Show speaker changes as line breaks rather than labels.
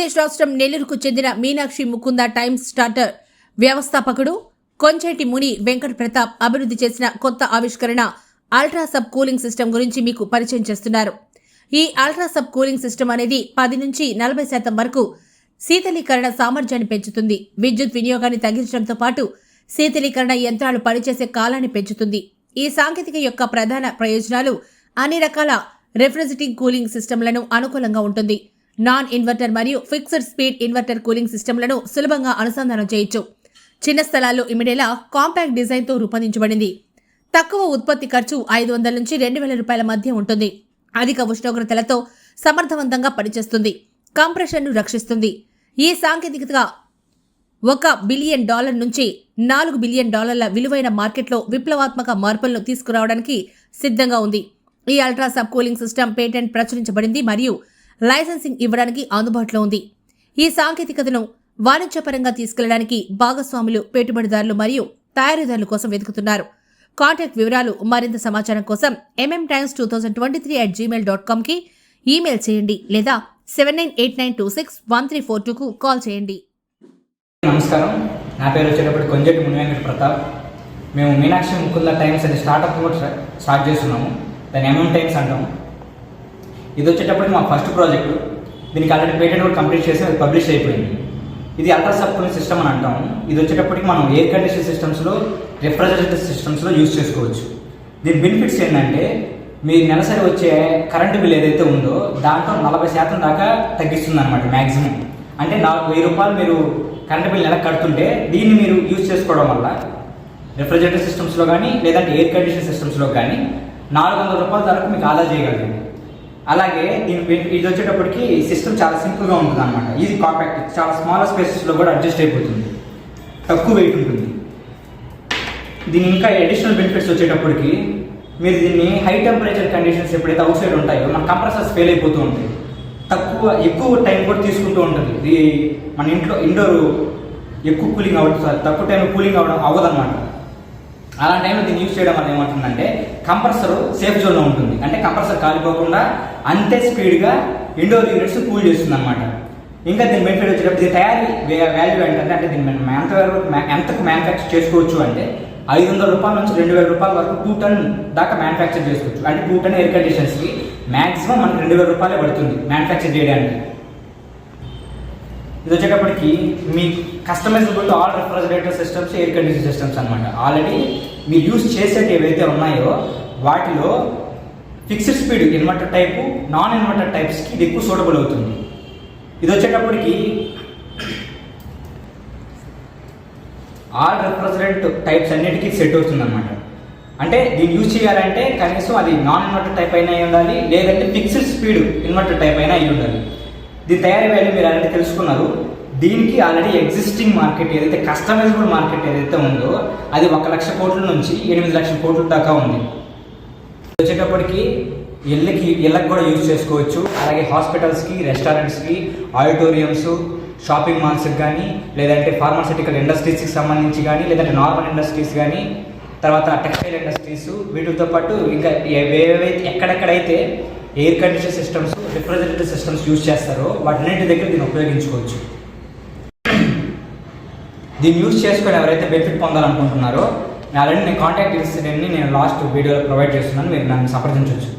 ఆంధ్రప్రదేశ్ రాష్ట్రం నెల్లూరుకు చెందిన మీనాక్షి ముకుంద టైమ్స్ స్టార్టర్ వ్యవస్థాపకుడు కొంచెటి ముని వెంకట ప్రతాప్ అభివృద్ధి చేసిన కొత్త ఆవిష్కరణ అల్ట్రాసబ్ కూలింగ్ సిస్టమ్ గురించి మీకు పరిచయం చేస్తున్నారు. ఈ అల్ట్రాసబ్ కూలింగ్ సిస్టమ్ అనేది 10 నుంచి 40% వరకు శీతలీకరణ సామర్థ్యాన్ని పెంచుతుంది. విద్యుత్ వినియోగాన్ని తగ్గించడంతో పాటు శీతలీకరణ యంత్రాలు పనిచేసే కాలాన్ని పెంచుతుంది. ఈ సాంకేతిక యొక్క ప్రధాన ప్రయోజనాలు అన్ని రకాల రిఫ్రిజిరేటింగ్ కూలింగ్ సిస్టమ్లను అనుకూలంగా ఉంటుంది. నాన్ ఇన్వర్టర్ మరియు ఫిక్స్డ్ స్పీడ్ ఇన్వర్టర్ కూలింగ్ సిస్టమ్లను సులభంగా అనుసంధానం చేయొచ్చు. చిన్న స్థలాల్లో ఇమిడేలా కాంపాక్ట్ డిజైన్తో రూపొందించబడింది. తక్కువ ఉత్పత్తి ఖర్చు 500 నుంచి 2000 రూపాయల మధ్య ఉంటుంది. అధిక ఉష్ణోగ్రతలతో సమర్థవంతంగా పనిచేస్తుంది. కంప్రెషన్ను రక్షిస్తుంది. ఈ సాంకేతికత $1 బిలియన్ నుంచి $4 బిలియన్ విలువైన మార్కెట్లో విప్లవాత్మక మార్పులను తీసుకురావడానికి సిద్ధంగా ఉంది. ఈ అల్ట్రాసబ్ కూలింగ్ సిస్టమ్ పేటెంట్ ప్రచురించబడింది మరియు లైసెన్సింగ్ ఇవ్వడానికి అందుబాటులో ఉంది. ఈ సాంకేతికతను వాణిజ్యపరంగా తీసుకెళ్లడానికి భాగస్వాములు, పెట్టుబడిదారులు మరియు తయారీదారుల కోసం వెతుకుతున్నారు. కాంటాక్ట్ వివరాలు మరింత సమాచారం కోసం mmtimes2023@gmail.com కి ఈమెయిల్ చేయండి లేదా 7989261342కు కాల్ చేయండి.
నమస్కారం, నా పేరు వచ్చేటప్పుడు కొంచెటి ముని వెంకట ప్రతాప్. మేము మీనాక్షి ముకుంద టైమ్స్ అనే స్టార్ట్అప్ కూడా స్టార్ట్ చేస్తున్నాము. దాన్ని టైమ్స్ అంటాము. ఇది వచ్చేటప్పటికి మా ఫస్ట్ ప్రాజెక్టు. దీనికి ఆల్రెడీ పేటెంట్ కూడా కంప్లీట్ చేసి అది పబ్లిష్ అయిపోయింది. ఇది అల్ట్రాసబ్ కూలింగ్ సిస్టమ్ అని అంటాము. ఇది వచ్చేటప్పటికి మనం ఎయిర్ కండిషన్ సిస్టమ్స్లో, రిఫ్రిజిరేటర్ సిస్టమ్స్లో యూజ్ చేసుకోవచ్చు. దీని బెనిఫిట్స్ ఏంటంటే, మీరు నెలసరి వచ్చే కరెంటు బిల్ ఏదైతే ఉందో దాంట్లో 40% దాకా తగ్గిస్తుంది అనమాట మ్యాక్సిమం. అంటే 1000 రూపాయలు మీరు కరెంటు బిల్ నెలకు కడుతుంటే దీన్ని మీరు యూజ్ చేసుకోవడం వల్ల రిఫ్రిజిరేటర్ సిస్టమ్స్లో కానీ లేదంటే ఎయిర్ కండిషన్ సిస్టమ్స్లో కానీ 400 రూపాయల వరకు మీకు ఆదా చేయగలరు. అలాగే ఇది వచ్చేటప్పటికి సిస్టమ్ చాలా సింపుల్గా ఉంటుంది అనమాట. ఇది కాంపాక్ట్, చాలా స్మాల్ స్పేసెస్లో కూడా అడ్జస్ట్ అయిపోతుంది, తక్కువ వెయిట్ ఉంటుంది. దీని ఇంకా అడిషనల్ బెనిఫిట్స్ వచ్చేటప్పటికి మీరు దీన్ని హై టెంపరేచర్ కండిషన్స్ ఎప్పుడైతే అవుట్ సైడ్ ఉంటాయో మన కంప్రెసర్స్ ఫెయిల్ అయిపోతూ ఉంటాయి. ఎక్కువ టైం కూడా తీసుకుంటూ ఉంటుంది. ఇది మన ఇండోర్ ఎక్కువ కూలింగ్ అవుతుంది, తక్కువ టైంలో కూలింగ్ అవ్వదన్నమాట. అలాంటి టైంలో దీన్ని యూజ్ చేయడం వల్ల ఏమంటుందంటే కంప్రెసర్ సేఫ్ జోన్లో ఉంటుంది. అంటే కంప్రెసర్ కాలిపోకుండా అంతే స్పీడ్గా ఇండోర్ యూనిట్స్ కూల్ చేస్తుంది అనమాట. ఇంకా దీని బెనిఫిట్ వచ్చేటప్పుడు దీని తయారీ వాల్యూ ఏంటంటే, అంటే దీన్ని మనం ఎంతకు మ్యానుఫ్యాక్చర్ చేసుకోవచ్చు అంటే 500 రూపాయల నుంచి 2000 రూపాయల వరకు 2 టన్ దాకా మ్యానుఫ్యాక్చర్ చేసుకోవచ్చు. అంటే 2 టన్ ఎయిర్ కండిషన్స్కి మ్యాక్సిమం మనకి 2000 రూపాయలే పడుతుంది మ్యానుఫ్యాక్చర్ చేయడానికి. ఇది వచ్చేటప్పటికి మీ customisable to all refrigerator systems, air condition systems అనమాట. ఆల్రెడీ మీరు యూజ్ చేసేవి ఏవైతే ఉన్నాయో వాటిలో fixed speed inverter type, non inverter టైప్స్కి ఇది ఎక్కువ సూటబుల్ అవుతుంది. ఇది వచ్చేటప్పటికి ఆల్ రిఫ్రిజిరెంట్ టైప్స్ అన్నిటికీ సెట్ అవుతుంది అనమాట. అంటే దీన్ని యూజ్ చేయాలంటే కనీసం అది నాన్ ఇన్వర్టర్ టైప్ అయినా అయి ఉండాలి, లేదంటే ఫిక్స్డ్ స్పీడ్ ఇన్వర్టర్ టైప్ అయినా అయి ఉండాలి. దీని తయారీ వాల్యూ మీరు ఆల్రెడీ తెలుసుకున్నారు. దీనికి ఆల్రెడీ ఎగ్జిస్టింగ్ మార్కెట్ ఏదైతే కస్టమైజబుల్ మార్కెట్ ఏదైతే ఉందో అది 1 లక్ష కోట్ల నుంచి 8 లక్షల కోట్ల దాకా ఉంది. వచ్చేటప్పటికి ఇళ్ళకి కూడా యూజ్ చేసుకోవచ్చు. అలాగే హాస్పిటల్స్కి, రెస్టారెంట్స్కి, ఆడిటోరియంస్, షాపింగ్ మాల్స్కి కానీ, లేదంటే ఫార్మాసిటికల్ ఇండస్ట్రీస్కి సంబంధించి కానీ, లేదంటే నార్మల్ ఇండస్ట్రీస్ కానీ, తర్వాత టెక్స్టైల్ ఇండస్ట్రీస్, వీటితో పాటు ఇంకా ఎక్కడెక్కడైతే air condition systems, refrigerator systems use చేస్తారో వాటిన్నింటి దగ్గర దీన్ని ఉపయోగించుకోవచ్చు. దీన్ని యూజ్ చేసుకొని ఎవరైతే బెనిఫిట్ పొందాలనుకుంటున్నారో ఆల్రెడీ నేను కాంటాక్ట్ డీటెయిల్స్ నేను లాస్ట్ వీడియోలో ప్రొవైడ్ చేస్తున్నాను, మీరు నన్ను సంప్రదించవచ్చు.